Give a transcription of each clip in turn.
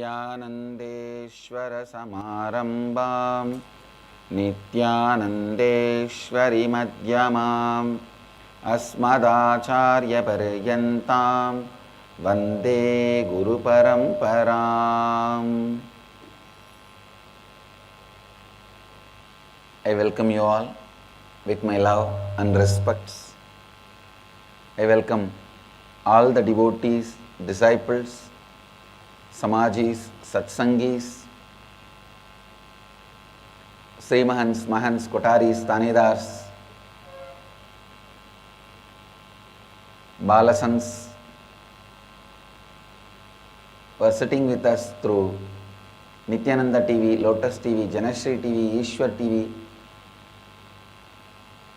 विद्यानन्देश्वरसमारम्भां नित्यानन्देश्वरिमध्यमाम् अस्मदाचार्यपर्यन्तां वन्दे गुरुपरम्पराम्. I welcome you all with my love and respects. I welcome all the devotees, disciples, Samajis, Satsangis, Sri Mahants, Mahants, Kotaris, Tanedars, Balasans, who are sitting with us through Nityananda TV, Lotus TV, Janashri TV, Ishwar TV,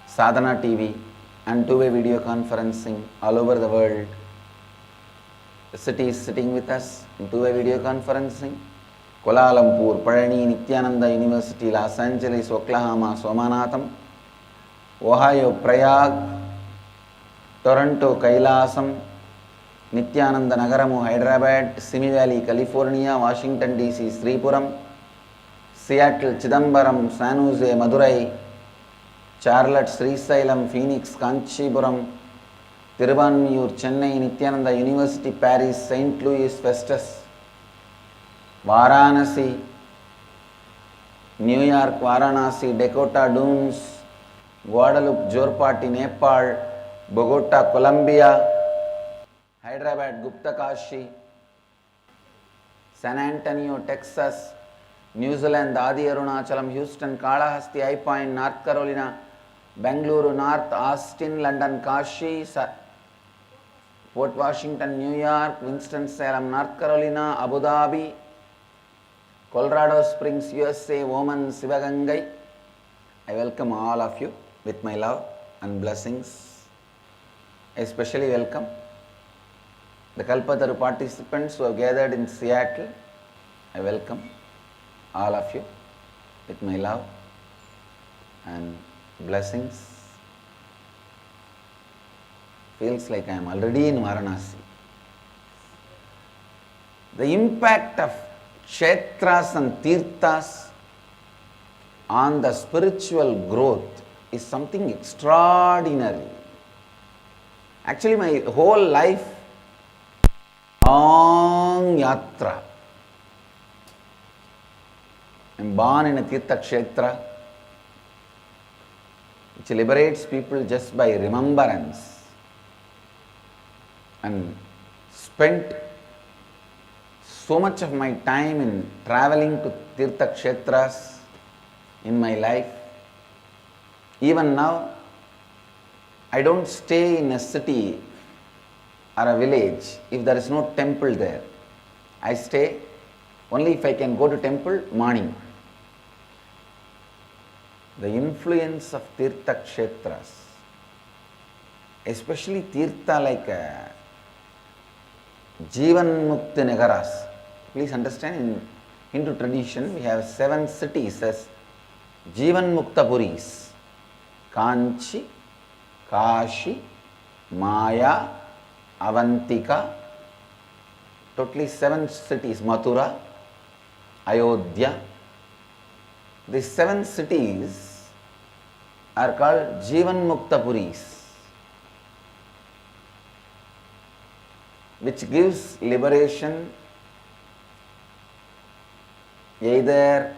Sadhana TV, and two-way video conferencing all over the world. The city is sitting with us in two-way video conferencing. Kuala Lumpur, Parani, Nityananda University, Los Angeles, Oklahoma, Somanatham, Ohio, Prayag, Toronto, Kailasam, Nityananda Nagaramu, Hyderabad, Simi Valley, California, Washington DC, Sripuram, Seattle, Chidambaram, San Jose, Madurai, Charlotte, Srisailam, Phoenix, Kanchipuram, Tiruvanmiyur, Chennai, Nityananda University, Paris, St. Louis, Festus, Varanasi, New York, Varanasi, Dakota Dunes, Guadalupe, Jorpati, Nepal, Bogota, Colombia, Hyderabad, Gupta Kashi, San Antonio, Texas, New Zealand, Adi Arunachalam, Houston, Kalahasti, High Point, North Carolina, Bangalore, North, Austin, London, Kashi, Port Washington, New York, Winston-Salem, North Carolina, Abu Dhabi, Colorado Springs, USA, Oman, Sivagangai. I welcome all of you with my love and blessings. I especially welcome the Kalpataru participants who have gathered in Seattle. I welcome all of you with my love and blessings. Feels like I am already in Varanasi. The impact of kshetras and tirthas on the spiritual growth is something extraordinary. Actually, my whole life, long yatra. I am born in a tirtha kshetra which liberates people just by remembrance, and spent so much of my time in traveling to tirtha kshetras in my life. Even now, I don't stay in a city or a village if there is no temple there. I stay only if I can go to temple morning. The influence of tirtha kshetras, especially tirtha like Jivan Mukti Nagaras. Please understand, in Hindu tradition we have 7 cities as Jivan Mukta Puris: Kanchi, Kashi, Maya, Avantika. Totally 7 cities: Mathura, Ayodhya. These 7 cities are called Jivan Mukta Puris, which gives liberation either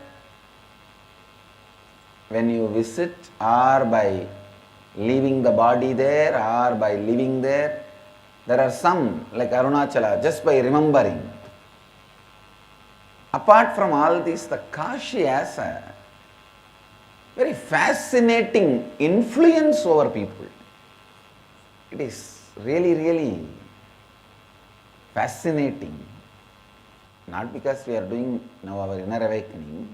when you visit, or by leaving the body there, or by living there. There are some like Arunachala, just by remembering. Apart from all this, the Kashi has a very fascinating influence over people. It is really, really fascinating. Not because we are doing now our inner awakening.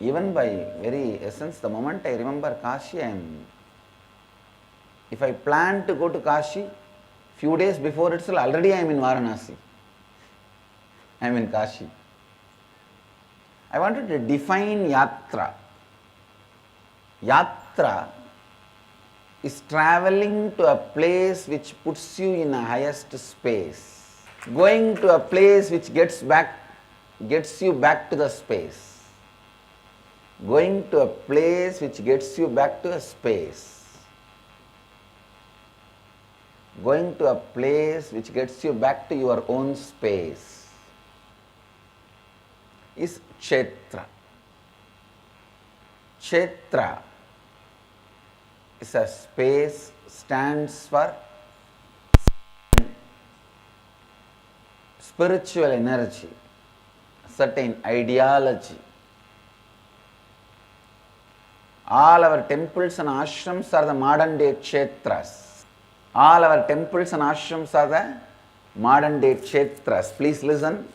Even by very essence, the moment I remember Kashi, if I plan to go to Kashi, few days before itself, already I am in Varanasi. I am in Kashi. I wanted to define yatra. Yatra is traveling to a place which puts you in a highest space. Going to a place which gets you back to the space. Going to a place which gets you back to a space. Going to a place which gets you back to your own space is Kshetra. Kshetra is a space, stands for spiritual energy, certain ideology. All our temples and ashrams are the modern day kshetras. All our temples and ashrams are the modern day kshetras. Please listen.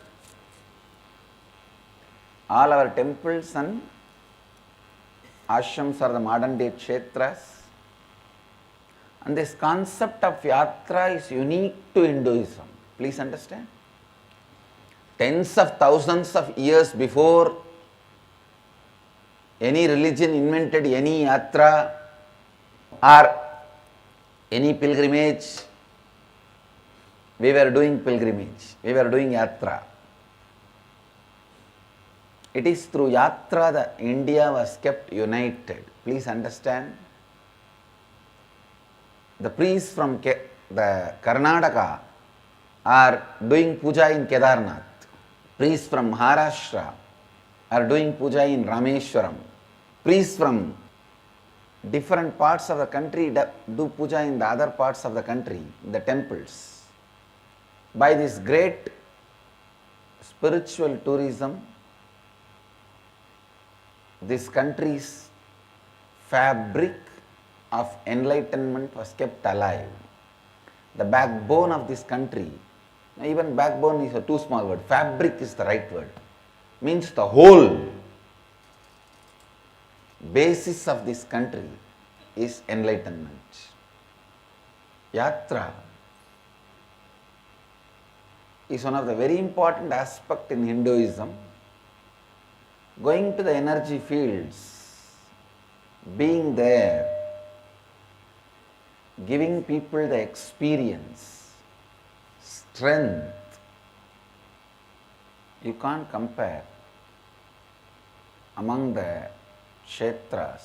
All our temples and ashrams are the modern day kshetras. And this concept of yatra is unique to Hinduism. Please understand. Tens of thousands of years before any religion invented any yatra or any pilgrimage, we were doing pilgrimage, we were doing yatra. It is through yatra that India was kept united. Please understand. The priests from the Karnataka are doing puja in Kedarnath. Priests from Maharashtra are doing puja in Rameshwaram. Priests from different parts of the country do puja in the other parts of the country, the temples. By this great spiritual tourism, this country's fabric of enlightenment was kept alive. The backbone of this country, even backbone is a too small word, fabric is the right word, means the whole basis of this country is enlightenment. Yatra is one of the very important aspects in Hinduism. Going to the energy fields, being there, giving people the experience, strength. You can't compare among the kshetras,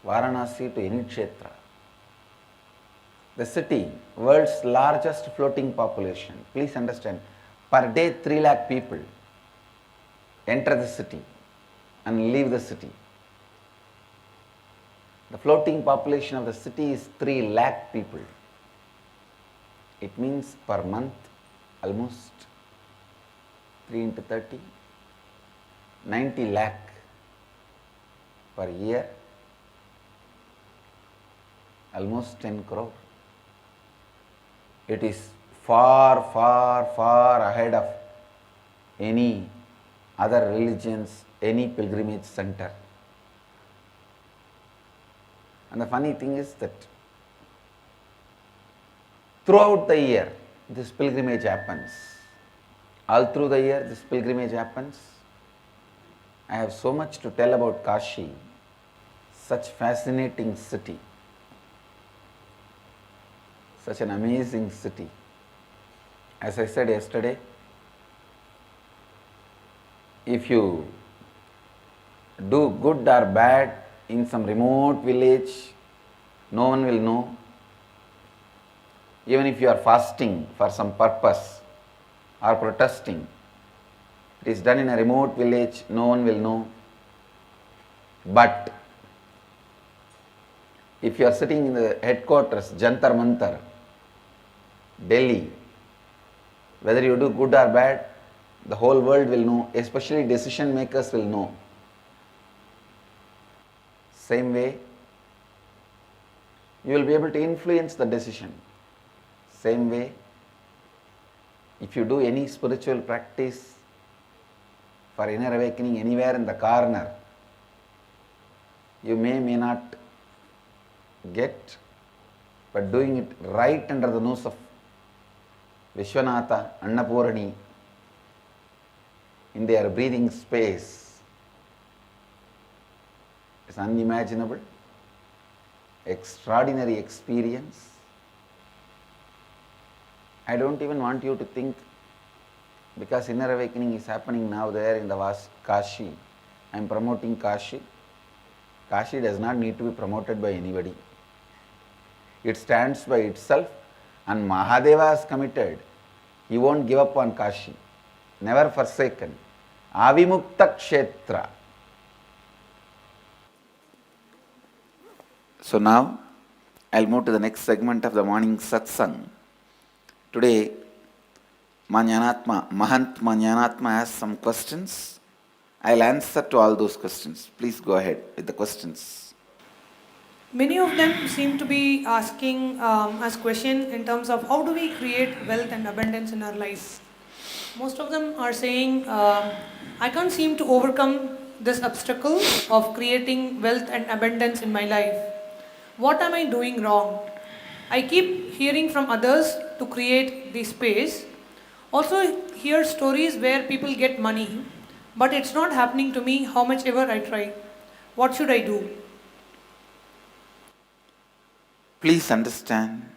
Varanasi to any kshetra. The city, world's largest floating population. Please understand, per day 3 lakh people enter the city and leave the city. The floating population of the city is 3 lakh people. It means per month almost 3 into 30, 90 lakh per year, almost 10 crore. It is far, far, far ahead of any other religions, any pilgrimage center. And the funny thing is that throughout the year this pilgrimage happens. All through the year this pilgrimage happens. I have so much to tell about Kashi, such fascinating city, such an amazing city. As I said yesterday, if you do good or bad in some remote village, no one will know. Even if you are fasting for some purpose or protesting, it is done in a remote village, no one will know. But if you are sitting in the headquarters, Jantar Mantar, Delhi, whether you do good or bad, the whole world will know, especially decision makers will know. Same way, you will be able to influence the decision. Same way, if you do any spiritual practice for inner awakening anywhere in the corner, you may not get, but doing it right under the nose of Vishwanatha, Annapurani, in their breathing space, is unimaginable, extraordinary experience. I don't even want you to think, because inner awakening is happening now there in the vast Kashi. I am promoting Kashi. Kashi does not need to be promoted by anybody. It stands by itself, and Mahadeva is committed. He won't give up on Kashi. Never forsaken. Avimukta Kshetra. So now I'll move to the next segment of the morning satsang. Today, Mahant Manyanatma has some questions. I'll answer to all those questions. Please go ahead with the questions. Many of them seem to be asking as question in terms of how do we create wealth and abundance in our life. Most of them are saying, I can't seem to overcome this obstacle of creating wealth and abundance in my life. What am I doing wrong? I keep hearing from others to create the space. Also hear stories where people get money, but it's not happening to me how much ever I try. What should I do? Please understand,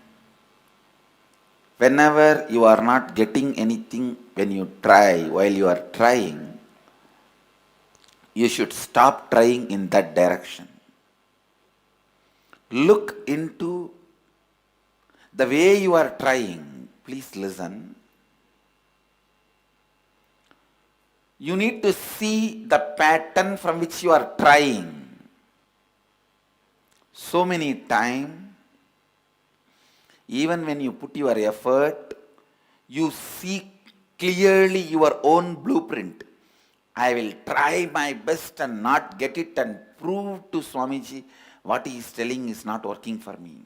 whenever you are not getting anything when you try, while you are trying, you should stop trying in that direction. Look into the way you are trying. Please listen. You need to see the pattern from which you are trying. So many times, even when you put your effort, you see clearly your own blueprint. I will try my best and not get it and prove to Swamiji what he is telling is not working for me.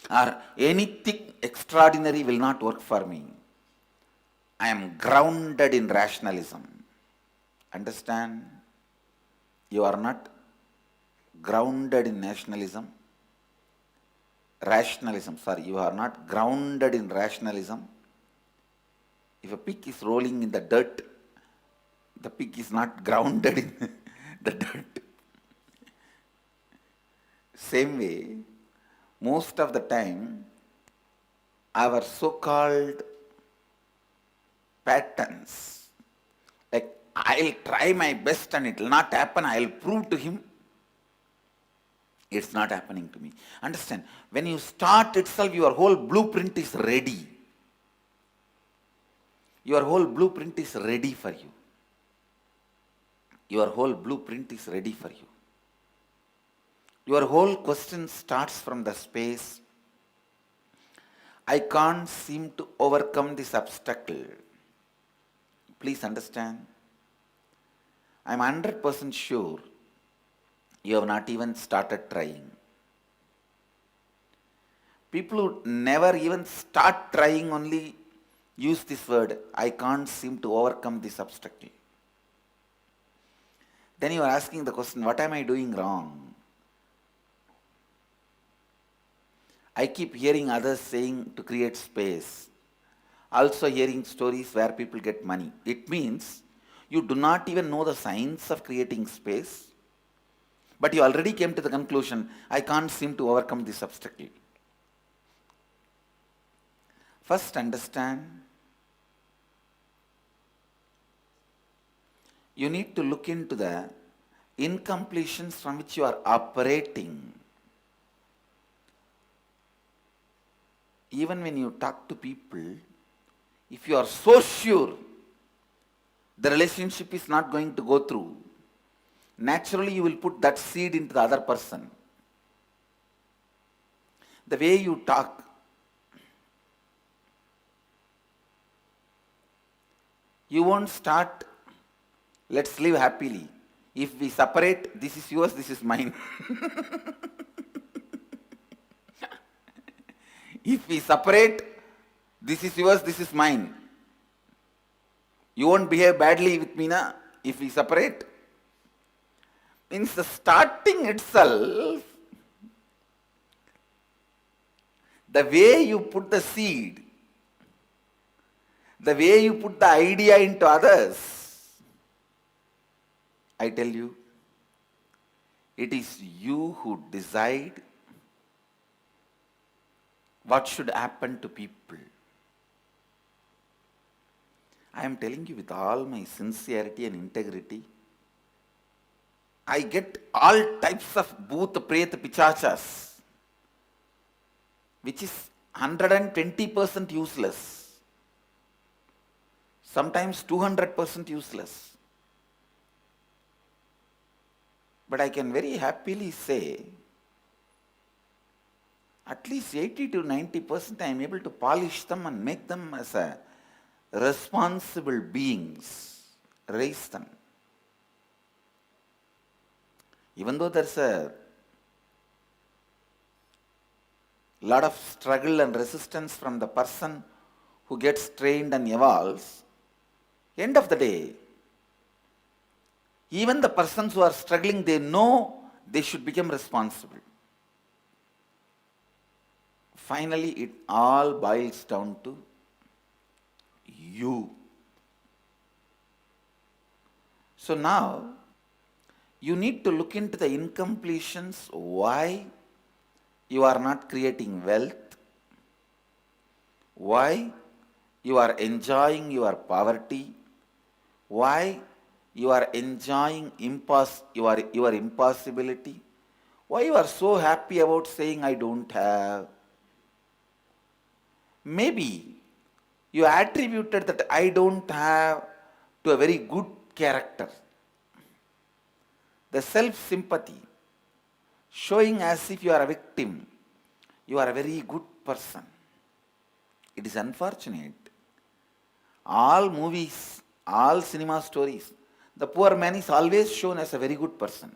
Or anything extraordinary will not work for me. I am grounded in rationalism. Understand? You are not grounded in nationalism. You are not grounded in rationalism. If a pig is rolling in the dirt, the pig is not grounded in the dirt. Same way, most of the time, our so-called patterns, like I'll try my best and it will not happen, I'll prove to him, it's not happening to me. Understand, when you start itself, your whole blueprint is ready. Your whole blueprint is ready for you. Your whole blueprint is ready for you. Your whole question starts from the space, I can't seem to overcome this obstacle. Please understand, I'm 100% sure you have not even started trying. People who never even start trying only use this word, I can't seem to overcome this obstacle. Then you are asking the question, what am I doing wrong? I keep hearing others saying to create space. Also hearing stories where people get money. It means you do not even know the science of creating space, but you already came to the conclusion, I can't seem to overcome this obstacle. First understand, you need to look into the incompletions from which you are operating. Even when you talk to people, if you are so sure the relationship is not going to go through, naturally you will put that seed into the other person. The way you talk, you won't start, let's live happily. If we separate, this is yours, this is mine. If we separate, this is yours, this is mine. You won't behave badly with me, na? If we separate. Means the starting itself, the way you put the seed, the way you put the idea into others, I tell you, it is you who decide what should happen to people. I am telling you with all my sincerity and integrity, I get all types of bhoot, pret, pichachas, which is 120% useless, sometimes 200% useless. But I can very happily say, at least 80 to 90% I am able to polish them and make them as a responsible beings, raise them. Even though there's a lot of struggle and resistance from the person who gets trained and evolves, end of the day, even the persons who are struggling, they know they should become responsible. Finally, it all boils down to you. So now, you need to look into the incompletions, why you are not creating wealth, why you are enjoying your poverty, why you are enjoying your impossibility, why you are so happy about saying I don't have. Maybe you attributed that I don't have to a very good character. The self-sympathy, showing as if you are a victim, you are a very good person. It is unfortunate. All movies, all cinema stories, the poor man is always shown as a very good person.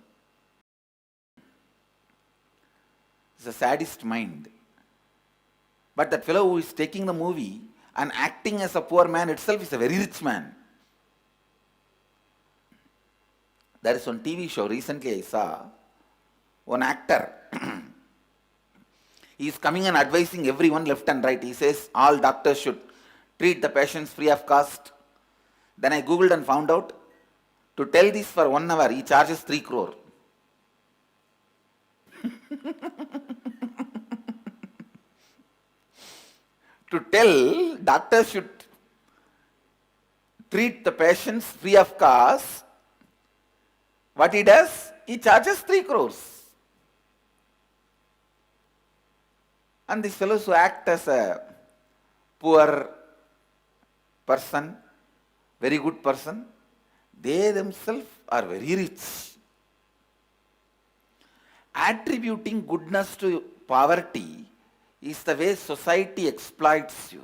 It's a sadist mind. But that fellow who is taking the movie and acting as a poor man itself is a very rich man. There is one TV show recently I saw, one actor, he is coming and advising everyone left and right. He says all doctors should treat the patients free of cost. Then I googled and found out, to tell this for 1 hour, he charges 3 crore. To tell doctors should treat the patients free of cost, what he does, he charges 3 crores. And these fellows who act as a poor person, very good person, they themselves are very rich. Attributing goodness to poverty is the way society exploits you.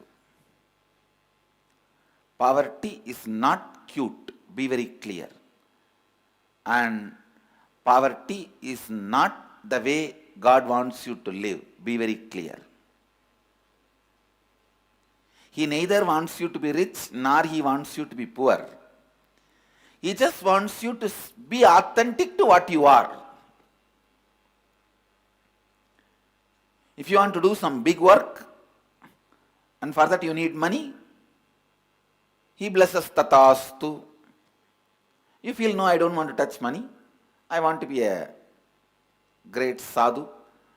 Poverty is not cute, be very clear. And poverty is not the way God wants you to live, be very clear. He neither wants you to be rich nor he wants you to be poor. He just wants you to be authentic to what you are. If you want to do some big work, and for that you need money, he blesses tatastu. You feel, no, I don't want to touch money. I want to be a great sadhu.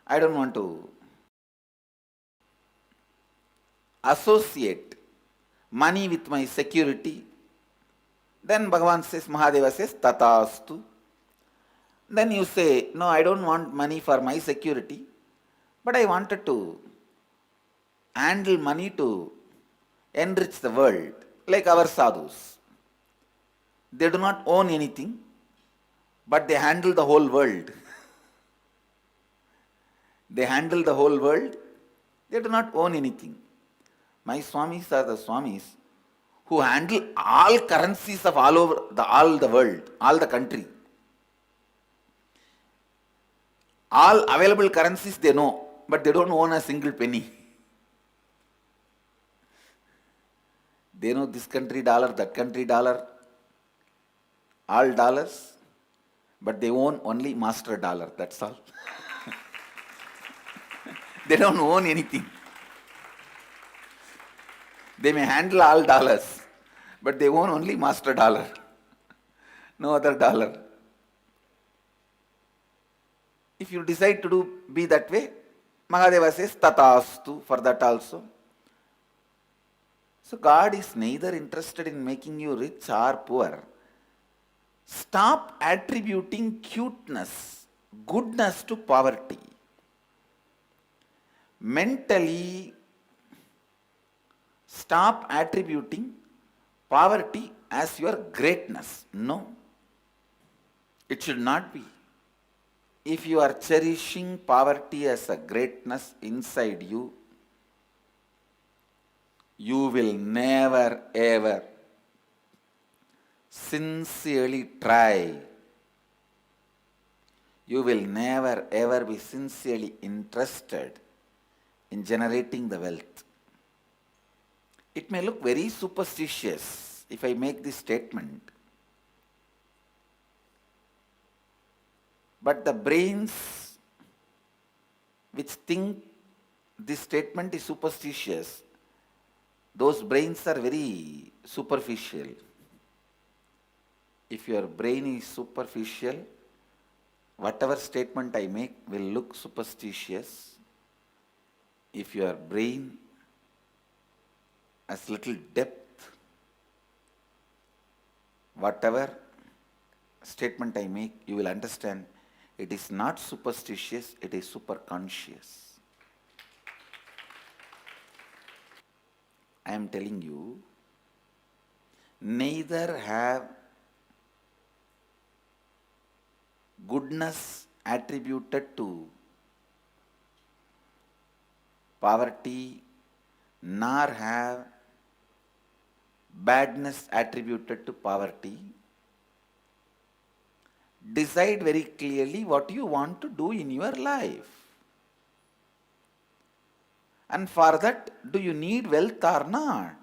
I don't want to associate money with my security. Then Bhagavan says, Mahadeva says, tatastu. Then you say, no, I don't want money for my security, but I wanted to handle money to enrich the world, like our sadhus. They do not own anything, but they handle the whole world. They handle the whole world, they do not own anything. My Swamis are the Swamis who handle all currencies of all the world, all the country. All available currencies they know, but they don't own a single penny. They know this country dollar, that country dollar, all dollars, but they own only master dollar, that's all. They don't own anything. They may handle all dollars, but they own only master dollar, no other dollar. If you decide to be that way, Mahadeva says tatastu for that also. So God is neither interested in making you rich or poor. Stop attributing cuteness, goodness to poverty. Mentally, stop attributing poverty as your greatness. No, it should not be. If you are cherishing poverty as a greatness inside you, you will never ever sincerely try. You will never ever be sincerely interested in generating the wealth. It may look very superstitious if I make this statement, but the brains which think this statement is superstitious, those brains are very superficial. If your brain is superficial, whatever statement I make will look superstitious. If your brain has little depth, whatever statement I make, you will understand it is not superstitious, it is superconscious. I am telling you, neither have goodness attributed to poverty, nor have badness attributed to poverty. Decide very clearly what you want to do in your life. And for that, do you need wealth or not?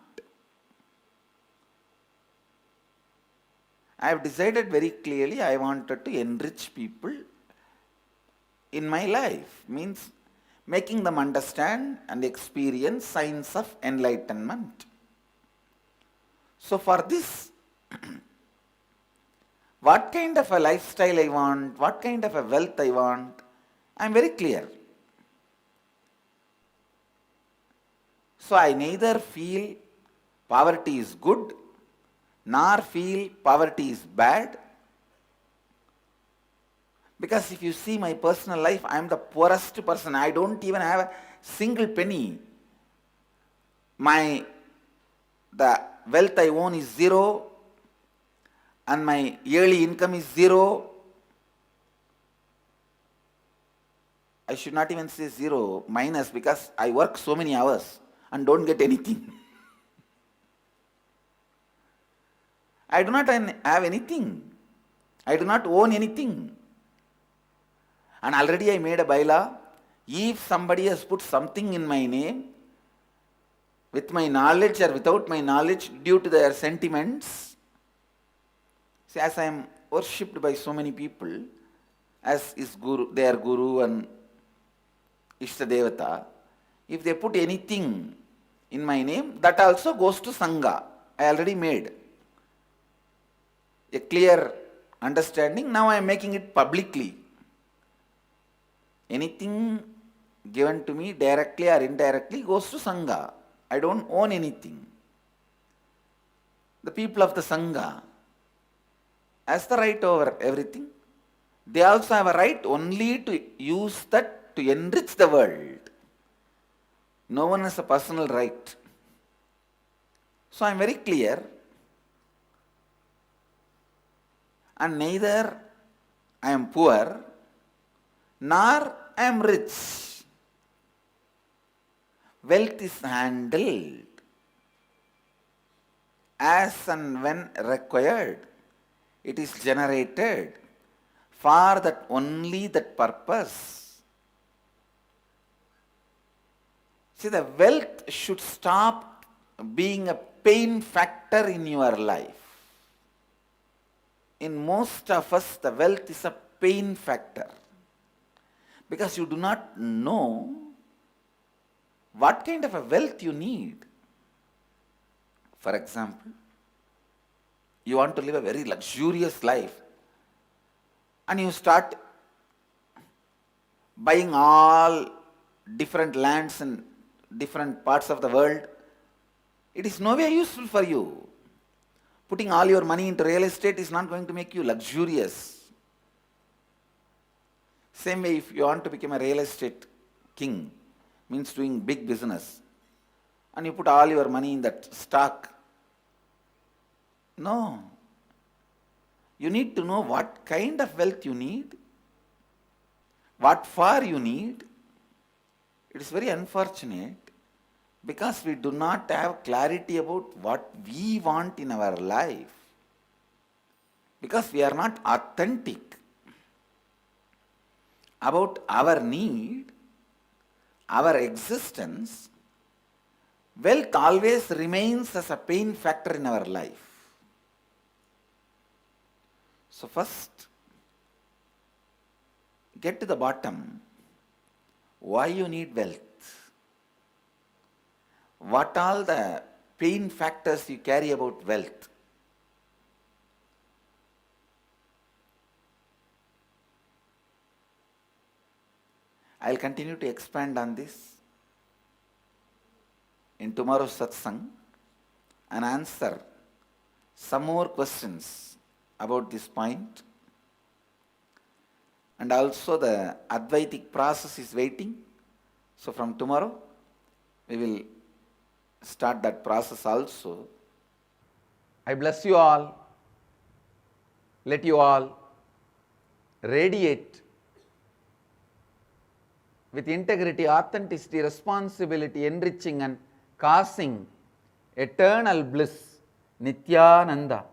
I have decided very clearly I wanted to enrich people in my life. Means making them understand and experience signs of enlightenment. So for this, what kind of a lifestyle I want, what kind of a wealth I want, I am very clear. So I neither feel poverty is good, nor feel poverty is bad. Because if you see my personal life, I am the poorest person. I don't even have a single penny. The wealth I own is zero, and my yearly income is zero. I should not even say zero, minus, because I work so many hours and don't get anything. I do not have anything. I do not own anything. And already I made a bylaw. If somebody has put something in my name, with my knowledge or without my knowledge, due to their sentiments, see, as I am worshipped by so many people, as is Guru, their Guru and Ishtadevata, if they put anything in my name, that also goes to Sangha. I already made a clear understanding. Now I am making it publicly. Anything given to me directly or indirectly goes to Sangha. I don't own anything. The people of the Sangha has the right over everything. They also have a right only to use that to enrich the world. No one has a personal right. So I am very clear. And neither I am poor, nor I am rich. Wealth is handled as and when required. It is generated for that only that purpose. See, the wealth should stop being a pain factor in your life. In most of us, the wealth is a pain factor. Because you do not know what kind of a wealth you need. For example, you want to live a very luxurious life and you start buying all different lands in different parts of the world, it is nowhere useful for you. Putting all your money into real estate is not going to make you luxurious. Same way, if you want to become a real estate king, means doing big business, and you put all your money in that stock, no. You need to know what kind of wealth you need, what for you need. It is very unfortunate because we do not have clarity about what we want in our life, because we are not authentic about our need, our existence. Wealth always remains as a pain factor in our life. So first, get to the bottom. Why you need wealth? What all the pain factors you carry about wealth? I will continue to expand on this in tomorrow's satsang and answer some more questions about this point. And also the Advaitic process is waiting. So from tomorrow, we will start that process also. I bless you all. Let you all radiate with integrity, authenticity, responsibility, enriching and causing eternal bliss. Nityananda.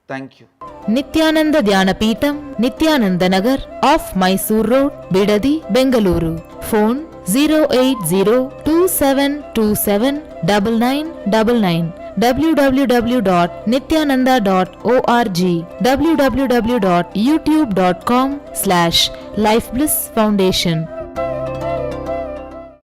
Thank you. Nityananda Dhyanapītam, Nityananda Nagar, off Mysore Road, Bidadi, Bengaluru. Phone 08027279999. www.nityananda.org. www.youtube.com/Life Bliss Foundation.